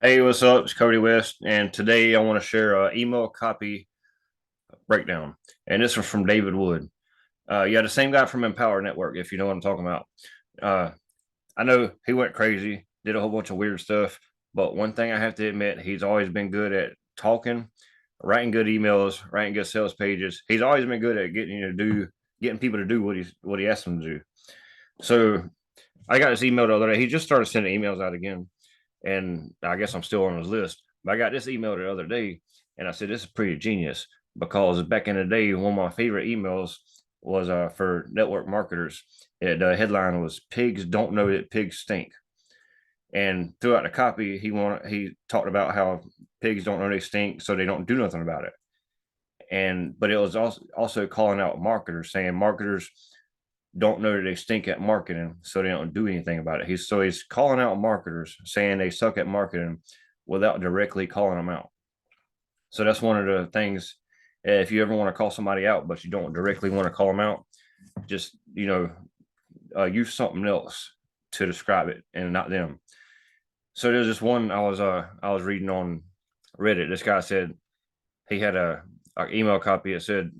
Hey, what's up? It's Cody West, and today I want to share an email copy breakdown. And this was from David Wood. Yeah, the same guy from Empower Network, if you know what I'm talking about. Uh, I know he went crazy, did a whole bunch of weird stuff, but one thing I have to admit, he's always been good at talking, writing good emails, writing good sales pages. He's always been good at getting people to do what he asked them to do. So I got this email the other day. He just started sending emails out again, and I guess I'm still on his list. But I got this email the other day, and I said this is pretty genius because back in the day, one of my favorite emails was for network marketers. The headline was "Pigs don't know that pigs stink," and throughout the copy, he talked about how pigs don't know they stink, so they don't do nothing about it. But it was also calling out marketers, saying marketers don't know that they stink at marketing, so they don't do anything about it. He's calling out marketers, saying they suck at marketing without directly calling them out. So that's one of the things. If you ever want to call somebody out, but you don't directly want to call them out, just use something else to describe it and not them. So there's this one I was reading on Reddit. This guy said he had a email copy that said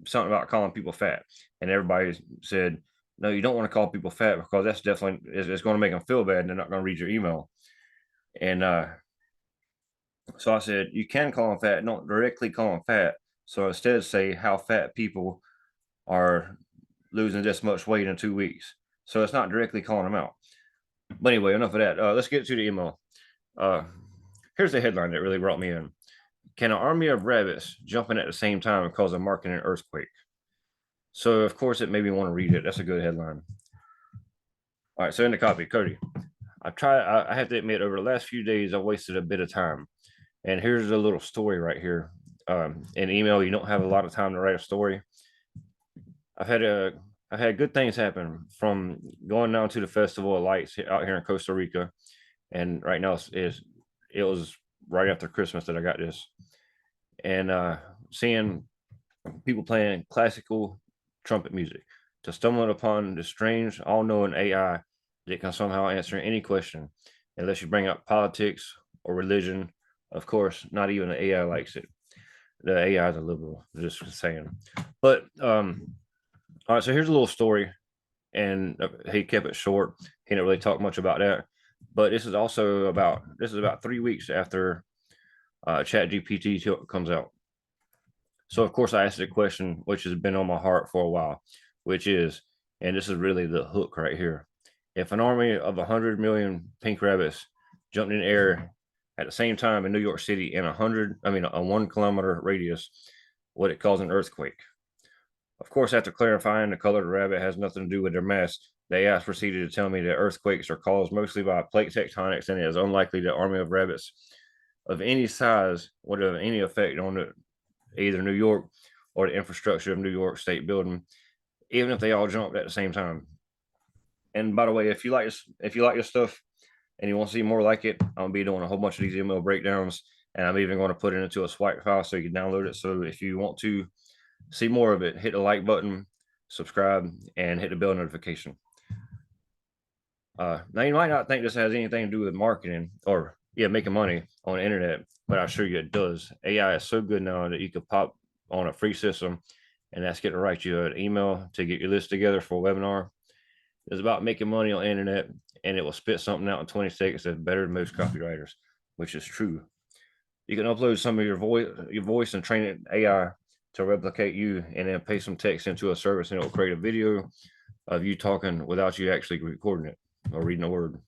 something about calling people fat, and everybody said, "No, you don't want to call people fat because that's definitely it's going to make them feel bad, and they're not going to read your email." And so I said, "You can call them fat, don't directly call them fat. So instead, say how fat people are losing this much weight in 2 weeks." So it's not directly calling them out. But anyway, enough of that. Let's get to the email. Uh, Here's the headline that really brought me in. Can an army of rabbits jumping at the same time and cause a market an earthquake? So of course it made me want to read it. That's a good headline. All right, so in the copy, Cody. I have to admit, over the last few days, I wasted a bit of time. And here's a little story right here. In email, you don't have a lot of time to write a story. I've had a I've had good things happen from going down to the Festival of Lights out here in Costa Rica, and right now it was right after Christmas that I got this, and seeing people playing classical trumpet music, to stumbling upon the strange, all knowing AI that can somehow answer any question, unless you bring up politics or religion. Of course, not even the AI likes it. The AI is a liberal, just saying. But all right, so here's a little story, and he kept it short. He didn't really talk much about that. But this is about 3 weeks after Chat GPT comes out. So of course I asked a question which has been on my heart for a while, which is, and this is really the hook right here. If an army of 100 million pink rabbits jumped in the air at the same time in New York City in a 1 kilometer radius, would it cause an earthquake? Of course, after clarifying the color of the rabbit has nothing to do with their mass, the AI proceeded to tell me that earthquakes are caused mostly by plate tectonics, and it is unlikely that army of rabbits of any size would have any effect on either New York or the infrastructure of New York State building, even if they all jumped at the same time. And by the way, if you like this stuff and you want to see more like it, I'm gonna be doing a whole bunch of these email breakdowns, and I'm even going to put it into a swipe file so you can download it. So if you want to see more of it, hit the like button, subscribe, and hit the bell notification. Now you might not think this has anything to do with marketing or making money on the internet, but I assure you it does. AI is so good now that you could pop on a free system and that's get to write you an email to get your list together for a webinar. It's about making money on the internet, and it will spit something out in 20 seconds that's better than most copywriters, which is true. You can upload some of your voice and train it AI to replicate you, and then pay some text into a service, and it will create a video of you talking without you actually recording it or reading a word.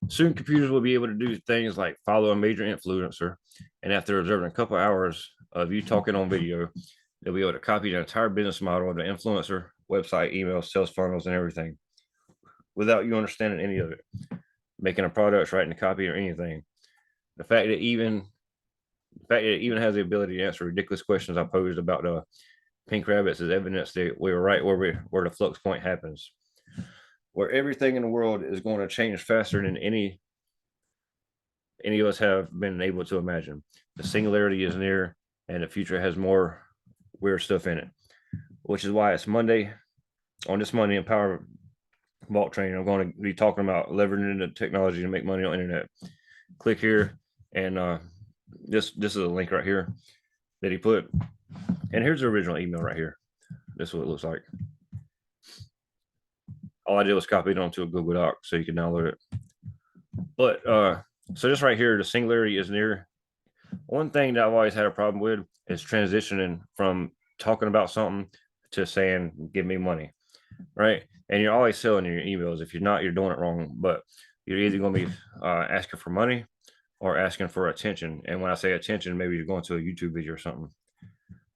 Soon, computers will be able to do things like follow a major influencer, and after observing a couple hours of you talking on video, they'll be able to copy the entire business model of the influencer, website, email, sales funnels, and everything without you understanding any of it, making a product, writing a copy, or anything. The fact that it even has the ability to answer ridiculous questions I posed about the pink rabbits is evidence that we were right where the flux point happens, where everything in the world is going to change faster than any of us have been able to imagine. The singularity is near, and the future has more weird stuff in it, which is why it's Monday. On this Monday in Power Vault Training, I'm going to be talking about leveraging the technology to make money on the internet. click here, and this is a link right here that he put. And here's the original email right here. This is what it looks like. All I did was copy it onto a Google Doc so you can download it. But so this right here, the singularity is near. One thing that I've always had a problem with is transitioning from talking about something to saying, give me money, right? And you're always selling your emails. If you're not, you're doing it wrong. But you're either going to be asking for money or asking for attention. And when I say attention, maybe you're going to a YouTube video or something,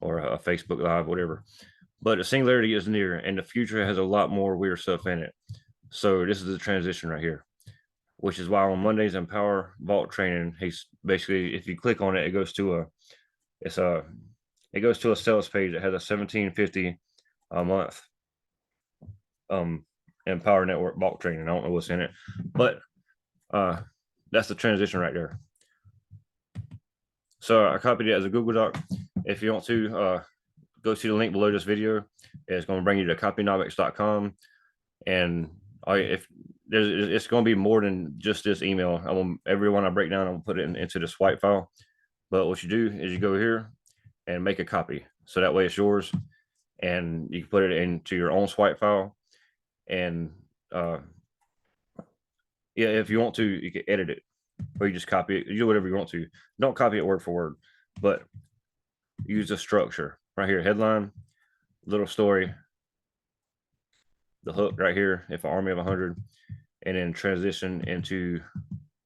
or a Facebook Live, whatever. But the singularity is near, and the future has a lot more weird stuff in it. So this is the transition right here, which is why on Mondays in Power Vault Training, he's basically, if you click on it, it goes to a sales page that has a $17.50 a month Empower Network Vault Training. I don't know what's in it, but that's the transition right there. So I copied it as a Google Doc. If you want to go to the link below this video, it's going to bring you to copynomics.com, and it's going to be more than just this email. Every one I break down, I'm going to put it into the swipe file. But what you do is you go here and make a copy, so that way it's yours, and you can put it into your own swipe file. And yeah, if you want to, you can edit it, or you just copy it. You do whatever you want to. Don't copy it word for word, but use the structure right here: headline, little story, the hook right here, if an army of 100, and then transition into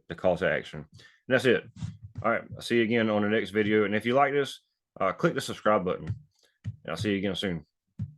the call to action. And that's it. All right, I'll see you again on the next video. And if you like this, click the subscribe button. And I'll see you again soon.